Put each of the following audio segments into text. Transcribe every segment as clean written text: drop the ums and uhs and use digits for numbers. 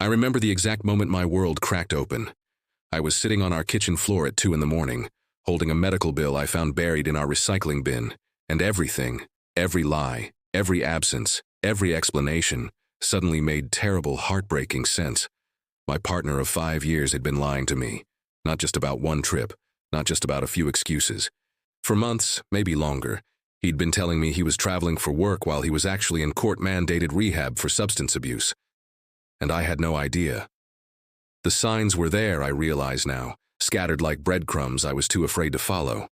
I remember the exact moment my world cracked open. I was sitting on our kitchen floor at 2 in the morning, holding a medical bill I found buried in our recycling bin, and everything, every lie, every absence, every explanation, suddenly made terrible, heartbreaking sense. My partner of 5 years had been lying to me, not just about one trip, not just about a few excuses. For months, maybe longer, he'd been telling me he was traveling for work while he was actually in court-mandated rehab for substance abuse. And I had no idea. The signs were there, I realize now, scattered like breadcrumbs I was too afraid to follow.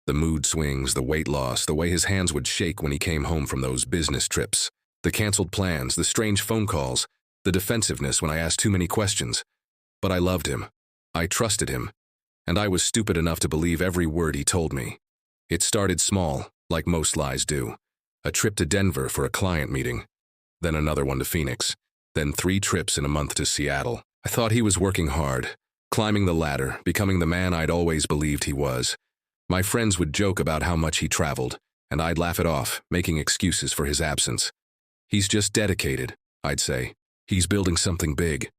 The mood swings, the weight loss, the way his hands would shake when he came home from those business trips, the canceled plans, the strange phone calls, the defensiveness when I asked too many questions. But I loved him. I trusted him. And I was stupid enough to believe every word he told me. It started small, like most lies do. A trip to Denver for a client meeting. Then another one to Phoenix. Then 3 trips in a month to Seattle. I thought he was working hard, climbing the ladder, becoming the man I'd always believed he was. My friends would joke about how much he traveled, and I'd laugh it off, making excuses for his absence. He's just dedicated, I'd say. He's building something big.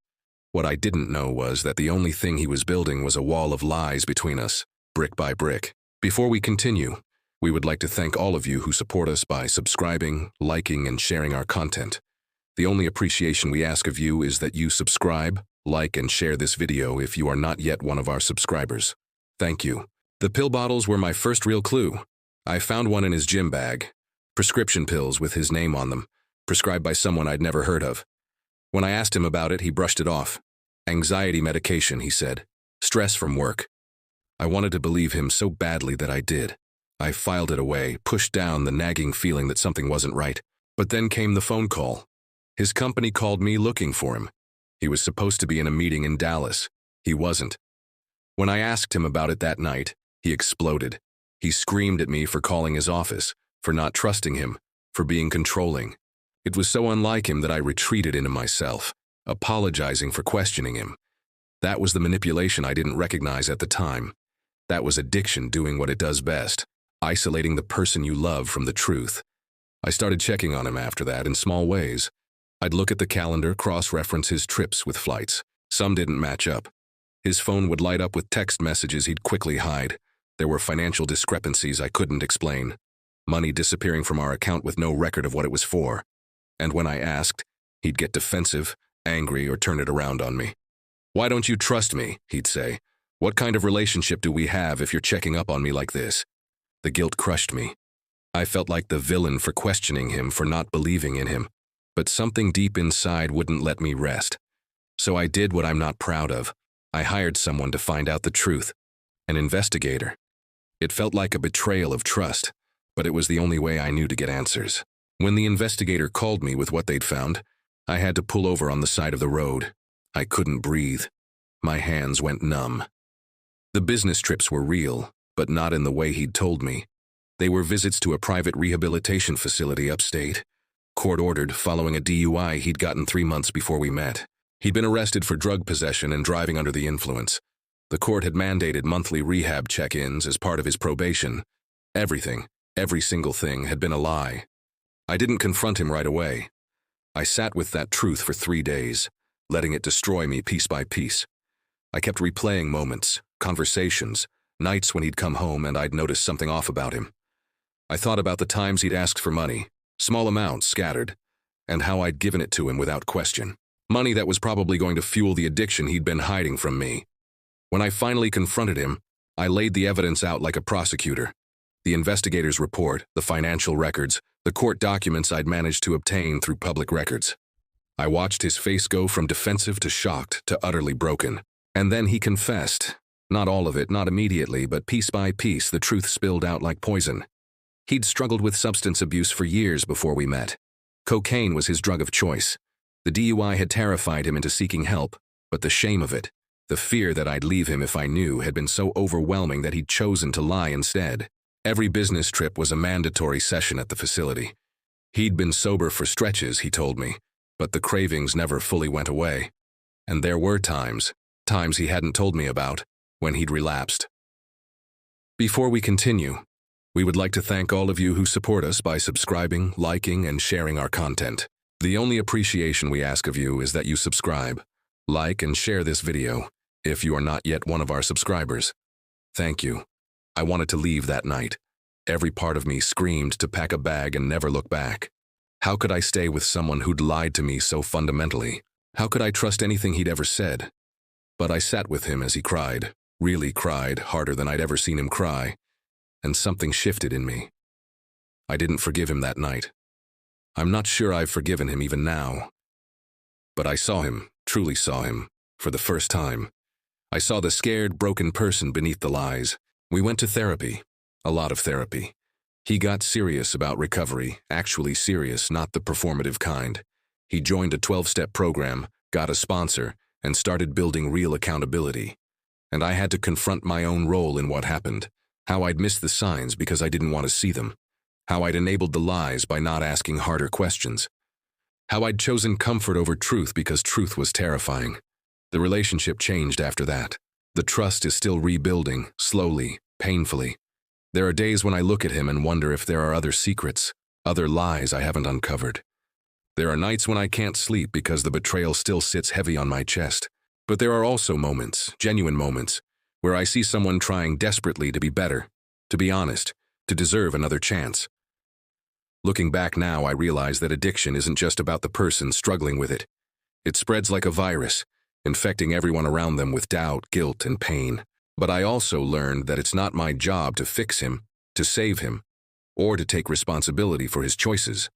What I didn't know was that the only thing he was building was a wall of lies between us, brick by brick. Before we continue, we would like to thank all of you who support us by subscribing, liking, and sharing our content. The only appreciation we ask of you is that you subscribe, like, and share this video if you are not yet one of our subscribers. Thank you. The pill bottles were my first real clue. I found one in his gym bag. Prescription pills with his name on them, prescribed by someone I'd never heard of. When I asked him about it, he brushed it off. Anxiety medication, he said. Stress from work. I wanted to believe him so badly that I did. I filed it away, pushed down the nagging feeling that something wasn't right. But then came the phone call. His company called me looking for him. He was supposed to be in a meeting in Dallas. He wasn't. When I asked him about it that night, he exploded. He screamed at me for calling his office, for not trusting him, for being controlling. It was so unlike him that I retreated into myself, apologizing for questioning him. That was the manipulation I didn't recognize at the time. That was addiction doing what it does best, isolating the person you love from the truth. I started checking on him after that in small ways. I'd look at the calendar, cross-reference his trips with flights. Some didn't match up. His phone would light up with text messages he'd quickly hide. There were financial discrepancies I couldn't explain. Money disappearing from our account with no record of what it was for. And when I asked, he'd get defensive, angry, or turn it around on me. "Why don't you trust me?" he'd say. "What kind of relationship do we have if you're checking up on me like this?" The guilt crushed me. I felt like the villain for questioning him, for not believing in him. But something deep inside wouldn't let me rest. So I did what I'm not proud of. I hired someone to find out the truth. An investigator. It felt like a betrayal of trust, but it was the only way I knew to get answers. When the investigator called me with what they'd found, I had to pull over on the side of the road. I couldn't breathe. My hands went numb. The business trips were real, but not in the way he'd told me. They were visits to a private rehabilitation facility upstate. Court-ordered, following a DUI he'd gotten 3 months before we met. He'd been arrested for drug possession and driving under the influence. The court had mandated monthly rehab check-ins as part of his probation. Everything, every single thing, had been a lie. I didn't confront him right away. I sat with that truth for 3 days, letting it destroy me piece by piece. I kept replaying moments, conversations, nights when he'd come home and I'd noticed something off about him. I thought about the times he'd asked for money, small amounts scattered, and how I'd given it to him without question. Money that was probably going to fuel the addiction he'd been hiding from me. When I finally confronted him, I laid the evidence out like a prosecutor. The investigator's report, the financial records, the court documents I'd managed to obtain through public records. I watched his face go from defensive to shocked to utterly broken. And then he confessed. Not all of it, not immediately, but piece by piece the truth spilled out like poison. He'd struggled with substance abuse for years before we met. Cocaine was his drug of choice. The DUI had terrified him into seeking help, but the shame of it, the fear that I'd leave him if I knew, had been so overwhelming that he'd chosen to lie instead. Every business trip was a mandatory session at the facility. He'd been sober for stretches, he told me, but the cravings never fully went away. And there were times he hadn't told me about, when he'd relapsed. Before we continue, we would like to thank all of you who support us by subscribing, liking, and sharing our content. The only appreciation we ask of you is that you subscribe, like, and share this video if you are not yet one of our subscribers. Thank you. I wanted to leave that night. Every part of me screamed to pack a bag and never look back. How could I stay with someone who'd lied to me so fundamentally? How could I trust anything he'd ever said? But I sat with him as he cried, really cried harder than I'd ever seen him cry, and something shifted in me. I didn't forgive him that night. I'm not sure I've forgiven him even now. But I saw him, truly saw him, for the first time. I saw the scared, broken person beneath the lies. We went to therapy, a lot of therapy. He got serious about recovery, actually serious, not the performative kind. He joined a 12-step program, got a sponsor, and started building real accountability. And I had to confront my own role in what happened, how I'd missed the signs because I didn't want to see them, how I'd enabled the lies by not asking harder questions, how I'd chosen comfort over truth because truth was terrifying. The relationship changed after that. The trust is still rebuilding, slowly, painfully. There are days when I look at him and wonder if there are other secrets, other lies I haven't uncovered. There are nights when I can't sleep because the betrayal still sits heavy on my chest. But there are also moments, genuine moments, where I see someone trying desperately to be better, to be honest, to deserve another chance. Looking back now, I realize that addiction isn't just about the person struggling with it. It spreads like a virus, infecting everyone around them with doubt, guilt, and pain. But I also learned that it's not my job to fix him, to save him, or to take responsibility for his choices.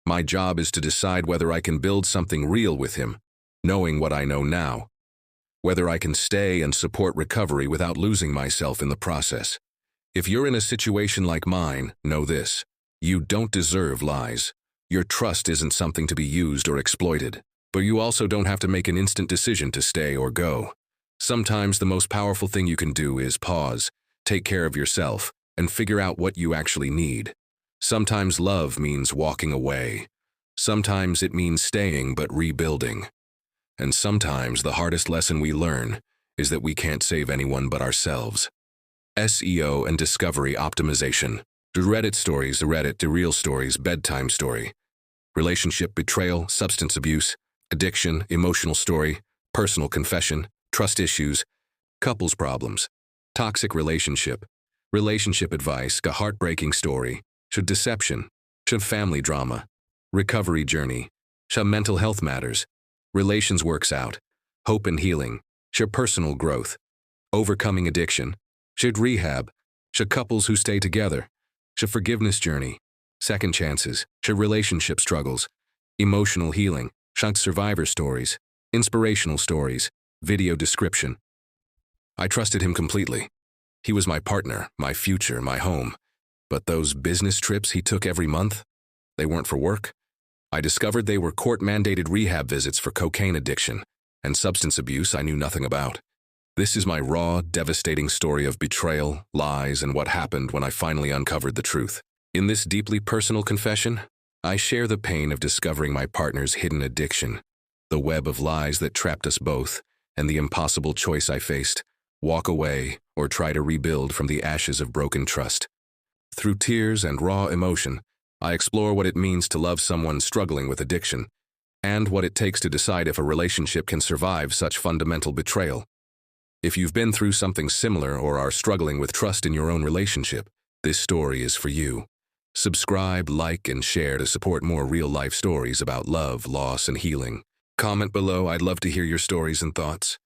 My job is to decide whether I can build something real with him, knowing what I know now, whether I can stay and support recovery without losing myself in the process. If you're in a situation like mine, know this: you don't deserve lies. Your trust isn't something to be used or exploited. But you also don't have to make an instant decision to stay or go. Sometimes the most powerful thing you can do is pause, take care of yourself, and figure out what you actually need. Sometimes love means walking away. Sometimes it means staying but rebuilding. And sometimes the hardest lesson we learn is that we can't save anyone but ourselves. SEO and discovery optimization. The Reddit stories, the Reddit, the real stories, bedtime story. Relationship betrayal, substance abuse, addiction, emotional story, personal confession, trust issues, couples problems, toxic relationship advice, a heartbreaking story, deception, family drama, recovery journey, mental health matters, relations works out, hope and healing, personal growth, overcoming addiction, rehab, couples who stay together, forgiveness journey, second chances, relationship struggles, emotional healing, survivor stories, inspirational stories, video description. I trusted him completely. He was my partner, my future, my home. But those business trips he took every month, they weren't for work. I discovered they were court-mandated rehab visits for cocaine addiction and substance abuse I knew nothing about. This is my raw, devastating story of betrayal, lies, and what happened when I finally uncovered the truth. In this deeply personal confession, I share the pain of discovering my partner's hidden addiction, the web of lies that trapped us both, and the impossible choice I faced: walk away or try to rebuild from the ashes of broken trust. Through tears and raw emotion, I explore what it means to love someone struggling with addiction, and what it takes to decide if a relationship can survive such fundamental betrayal. If you've been through something similar or are struggling with trust in your own relationship, this story is for you. Subscribe, like, and share to support more real-life stories about love, loss, and healing. Comment below. I'd love to hear your stories and thoughts.